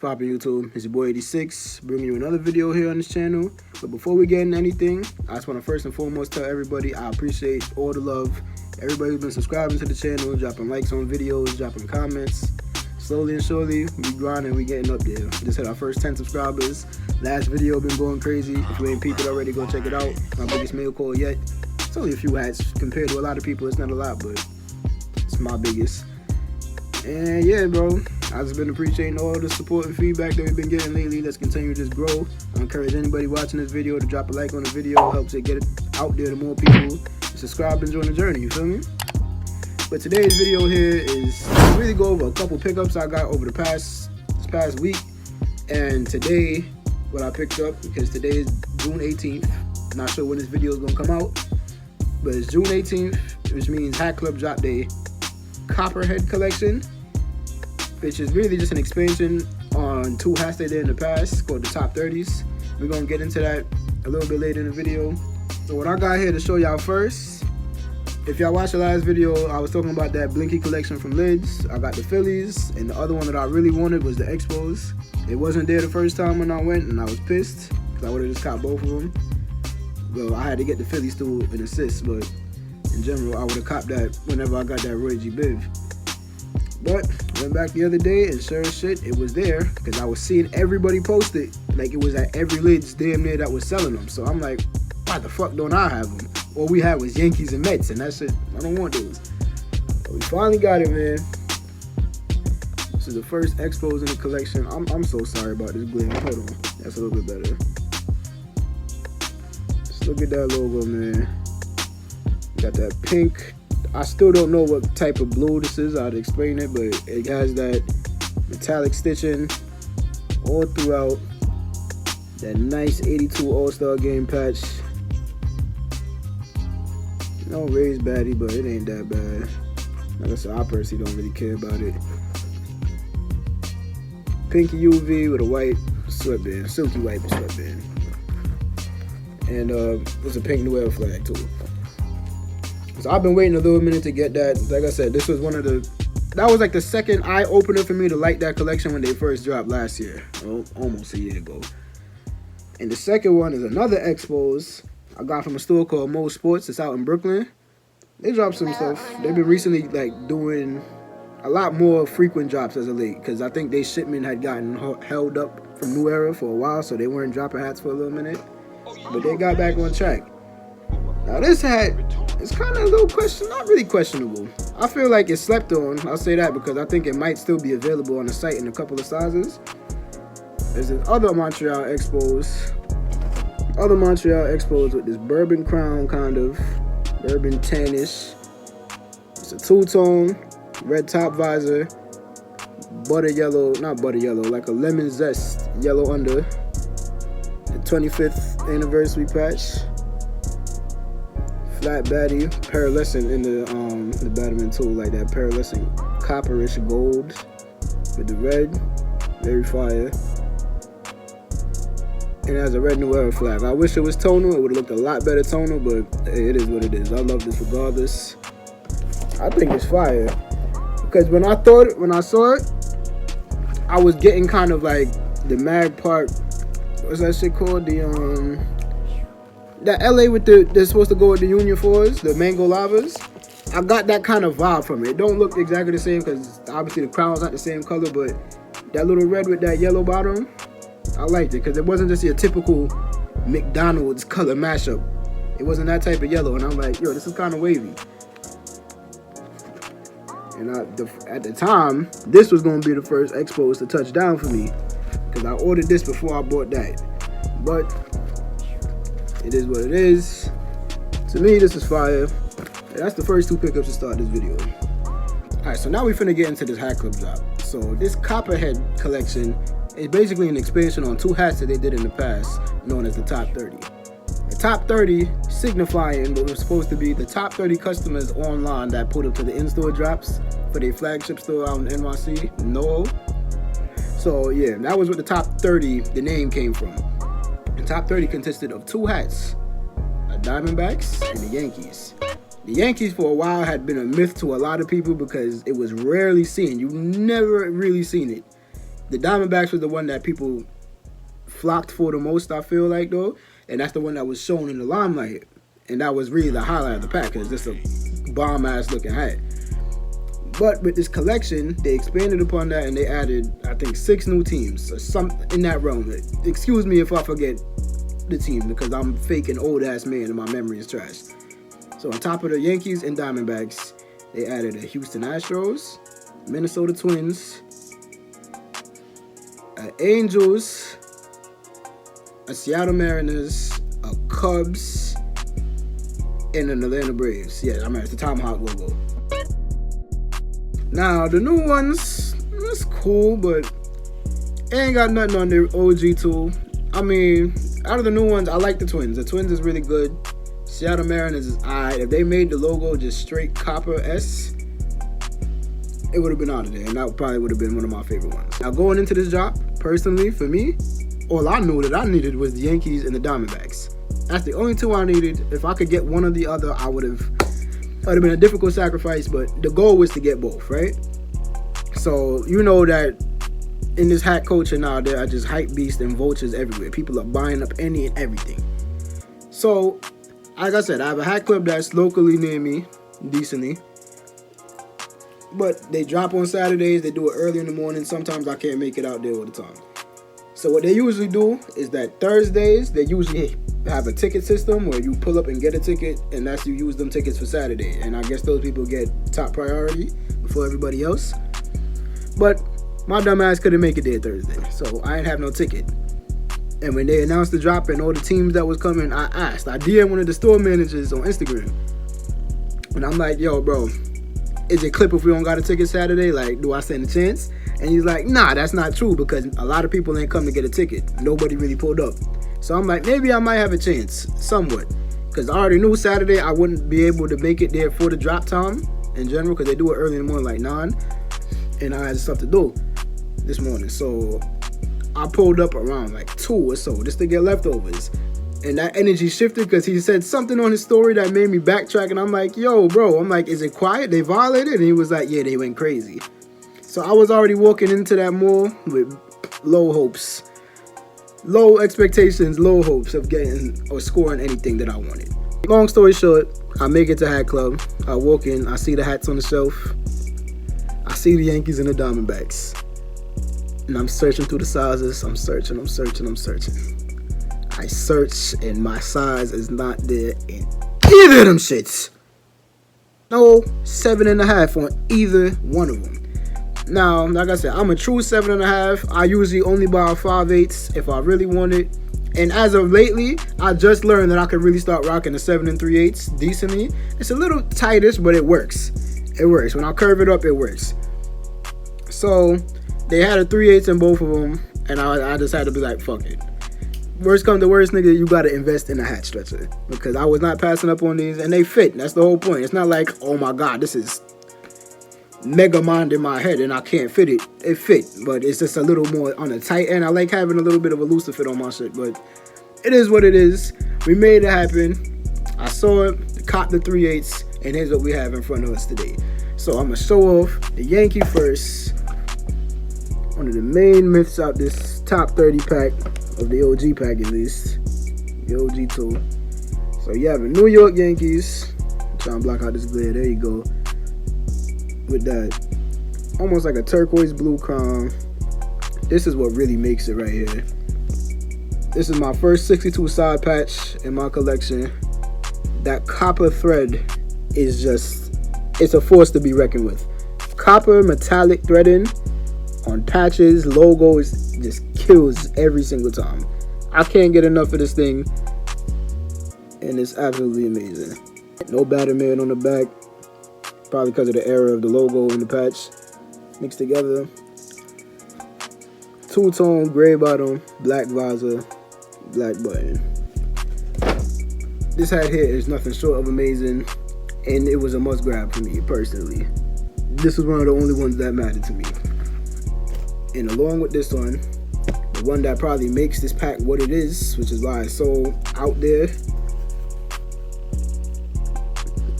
poppin' YouTube? It's your boy 86, bringing you another video here on this channel. But before we get into anything, I just want to first and foremost tell everybody I appreciate all the love. Everybody who's been subscribing to the channel, dropping likes on videos, dropping comments. Slowly and surely, we grinding, we getting up there. Just hit our first 10 subscribers. Last video been going crazy. If you ain't peeped it already, go check it out. My biggest mail call yet. It's only a few hats compared to a lot of people. It's not a lot, but it's my biggest. And yeah, bro, I've just been appreciating all the support and feedback that we've been getting lately. Let's continue to just grow. I encourage anybody watching this video to drop a like on the video. It helps it get it out there to more people. Subscribe and join the journey, you feel me? But today's video here is to really go over a couple pickups I got over this past week. And today, what I picked up, because today is June 18th. Not sure when this video is going to come out, but it's June 18th, which means Hatclub dropped a Copperhead collection, which is really just an expansion on two hats they did in the past called the Top 30s. We're going to get into that a little bit later in the video. So what I got here to show y'all first, if y'all watched the last video, I was talking about that Blinky collection from Lids. I got the Phillies, and the other one that I really wanted was the Expos. It wasn't there the first time when I went, and I was pissed, because I would have just caught both of them. Well, I had to get the Phillies through an assist, but in general, I would have copped that whenever I got that Roy G. Biv. But went back the other day, and sure as shit, it was there, because I was seeing everybody post it. Like, it was at every Lids damn near that was selling them. So I'm like, why the fuck don't I have them? All we had was Yankees and Mets, and that's it. I don't want those. But we finally got it, man. This is the first Expos in the collection. I'm so sorry about this glare. Hold on. That's a little bit better. Just look at that logo, man. Got that pink. I still don't know what type of blue this is. I'd explain it, but it has that metallic stitching all throughout. That nice 82 All-Star Game patch. No raised baddie, but it ain't that bad. Like I said, I personally don't really care about it. Pinky UV with a white sweatband, silky white sweatband. And there's a pink New Era flag too. So I've been waiting a little minute to get that. Like I said, this was that was like the second eye opener for me to like that collection when they first dropped last year. Oh, almost a year ago. And the second one is another Expos I got from a store called Mo Sports. It's out in Brooklyn. They dropped some stuff. They've been recently like doing a lot more frequent drops as of late, because I think their shipment had gotten held up from New Era for a while, so they weren't dropping hats for a little minute. But they got back on track. Now this hat is kind of a little not really questionable. I feel like it's slept on. I'll say that because I think it might still be available on the site in a couple of sizes. There's this other Montreal Expos. With this bourbon crown, kind of bourbon tannish. It's a two-tone, red top visor, not butter yellow, like a lemon zest yellow under. The 25th anniversary patch. Flat baddie, pearlescent in the Batman tool, like that pearlescent copperish gold with the red, very fire. And it has a red New Era flag. I wish it was tonal. It would have looked a lot better tonal, but hey, it is what it is. I love this regardless. I think it's fire. Because when I saw it, I was getting kind of like the Mag Park, what's that shit called? That LA with they're supposed to go with the Union 4s, the Mango Lavas. I got that kind of vibe from it. It don't look exactly the same because obviously the crown's not the same color, but that little red with that yellow bottom, I liked it because it wasn't just your typical McDonald's color mashup. It wasn't that type of yellow, and I'm like, yo, this is kind of wavy. And at the time, this was going to be the first Expos to touch down for me because I ordered this before I bought that. But it is what it is. To me, this is fire. And that's the first two pickups to start this video. Alright, so now we finna get into this Hatclub drop. So this Copperhead collection is basically an expansion on two hats that they did in the past, known as the Top 30. The Top 30 signifying what was supposed to be the top 30 customers online that put up to the in-store drops for their flagship store out in NYC, NoHo. So yeah, that was what the Top 30, the name came from. The Top 30 consisted of two hats, the Diamondbacks and the Yankees. The Yankees for a while had been a myth to a lot of people because it was rarely seen. You never really seen it. The Diamondbacks was the one that people flocked for the most, I feel like, though. And that's the one that was shown in the limelight. And that was really the highlight of the pack, because it's just a bomb-ass looking hat. But with this collection, they expanded upon that and they added, I think, 6 new teams or something in that realm. Excuse me if I forget the team, because I'm fake an old-ass man and my memory is trash. So on top of the Yankees and Diamondbacks, they added a Houston Astros, Minnesota Twins, Angels, a Seattle Mariners, a Cubs, and an Atlanta Braves. Yeah, I mean, it's the Tomahawk logo. Now, the new ones, it's cool, but it ain't got nothing on their OG tool. I mean, out of the new ones, I like the Twins. The Twins is really good. Seattle Mariners is alright. If they made the logo just straight copper S, it would have been out of there, and that probably would have been one of my favorite ones. Now, going into this drop, personally, for me, all I knew that I needed was the Yankees and the Diamondbacks. That's the only two I needed. If I could get one or the other, it would have been a difficult sacrifice, but the goal was to get both, right? So, you know that in this hat culture now, there are just hype beasts and vultures everywhere. People are buying up any and everything. So, like I said, I have a hat club that's locally near me, decently. But they drop on Saturdays, they do it early in the morning. Sometimes I can't make it out there all the time. So what they usually do is that Thursdays, they usually have a ticket system where you pull up and get a ticket, and that's you use them tickets for Saturday. And I guess those people get top priority before everybody else. But my dumb ass couldn't make it there Thursday, so I didn't have no ticket. And when they announced the drop and all the teams that was coming, I DM'd one of the store managers on Instagram. And I'm like, yo, bro, is it clip if we don't got a ticket Saturday? Like, do I stand a chance? And he's like, nah, that's not true, because a lot of people ain't come to get a ticket. Nobody really pulled up. So I'm like, maybe I might have a chance, somewhat. Because I already knew Saturday I wouldn't be able to make it there for the drop time in general, because they do it early in the morning, like 9. And I had stuff to do this morning. So I pulled up around like 2 or so just to get leftovers. And that energy shifted because he said something on his story that made me backtrack. And I'm like, yo, bro, I'm like, is it quiet? They violated? And he was like, yeah, they went crazy. So I was already walking into that mall with low hopes, low expectations, low hopes of getting or scoring anything that I wanted. Long story short, I make it to Hat Club. I walk in, I see the hats on the shelf. I see the Yankees and the Diamondbacks. And I'm searching through the sizes. I'm searching. I search, and my size is not there in either of them shits. No 7.5 on either one of them. Now, like I said, I'm a true 7.5. I usually only buy 5/8 if I really want it. And as of lately, I just learned that I could really start rocking the 7 3/8 decently. It's a little tightish, but it works. It works. When I curve it up, it works. So they had a 3/8 in both of them, and I just had to be like, fuck it. Worst come to worst, nigga, you gotta invest in a hat stretcher, because I was not passing up on these, and they fit. That's the whole point. It's not like, oh my god, this is mega mind in my head and I can't fit it. It fit, but it's just a little more on the tight end. I like having a little bit of a looser fit on my shit, but it is what it is. We made it happen. I saw it, caught the 3/8, and here's what we have in front of us today. So I'm gonna show off the Yankee first. One of the main myths out this top 30 pack, of the OG pack at least. The OG tool. So you have the New York Yankees. I'm trying to block out this glare. There you go. With that almost like a turquoise blue crown. This is what really makes it right here. This is my first 62 side patch in my collection. That copper thread is just, it's a force to be reckoned with. Copper metallic threading on patches, logos, just kills every single time. I can't get enough of this thing, and it's absolutely amazing. No Batterman on the back, probably because of the error of the logo and the patch mixed together. Two-tone gray bottom, black visor, black button. This hat here is nothing short of amazing, and it was a must grab for me personally. This was one of the only ones that mattered to me. And along with this one, the one that probably makes this pack what it is, which is why it's so out there,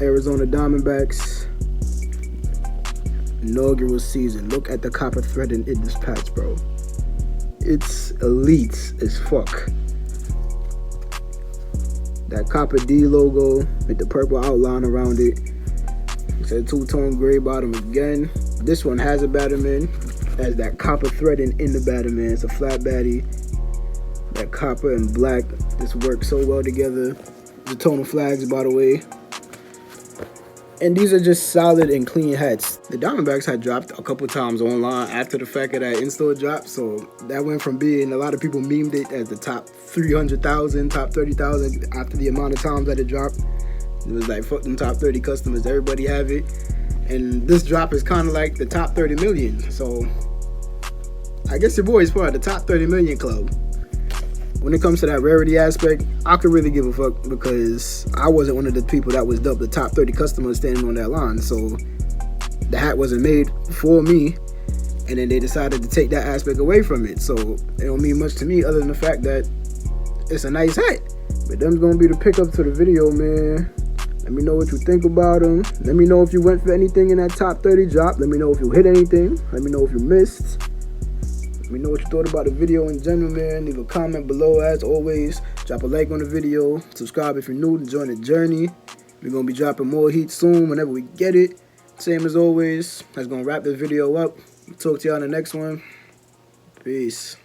Arizona Diamondbacks inaugural season. Look at the copper threading in this patch, bro. It's elite as fuck. That copper D logo with the purple outline around it. It's a two-tone gray bottom again. This one has a Batman. Has that copper threading in the Batman. It's a flat baddie. That copper and black just works so well together. The tonal flags, by the way. And these are just solid and clean hats. The Diamondbacks had dropped a couple times online after the fact of that in-store drop. So that went from being, a lot of people memed it as the top 300,000, top 30,000 after the amount of times that it dropped. It was like, fuck them top 30 customers, everybody have it. And this drop is kind of like the top 30 million. So I guess your boy is part of the top 30 million club. When it comes to that rarity aspect, I could really give a fuck because I wasn't one of the people that was dubbed the top 30 customers standing on that line. So the hat wasn't made for me, and then they decided to take that aspect away from it. So it don't mean much to me other than the fact that it's a nice hat. But them's gonna be the pickup to the video, man. Let me know what you think about them. Let me know if you went for anything in that top 30 drop. Let me know if you hit anything. Let me know if you missed. Let me know what you thought about the video in general, man. Leave a comment below as always. Drop a like on the video. Subscribe if you're new to join the journey. We're going to be dropping more heat soon whenever we get it. Same as always. That's going to wrap this video up. Talk to y'all in the next one. Peace.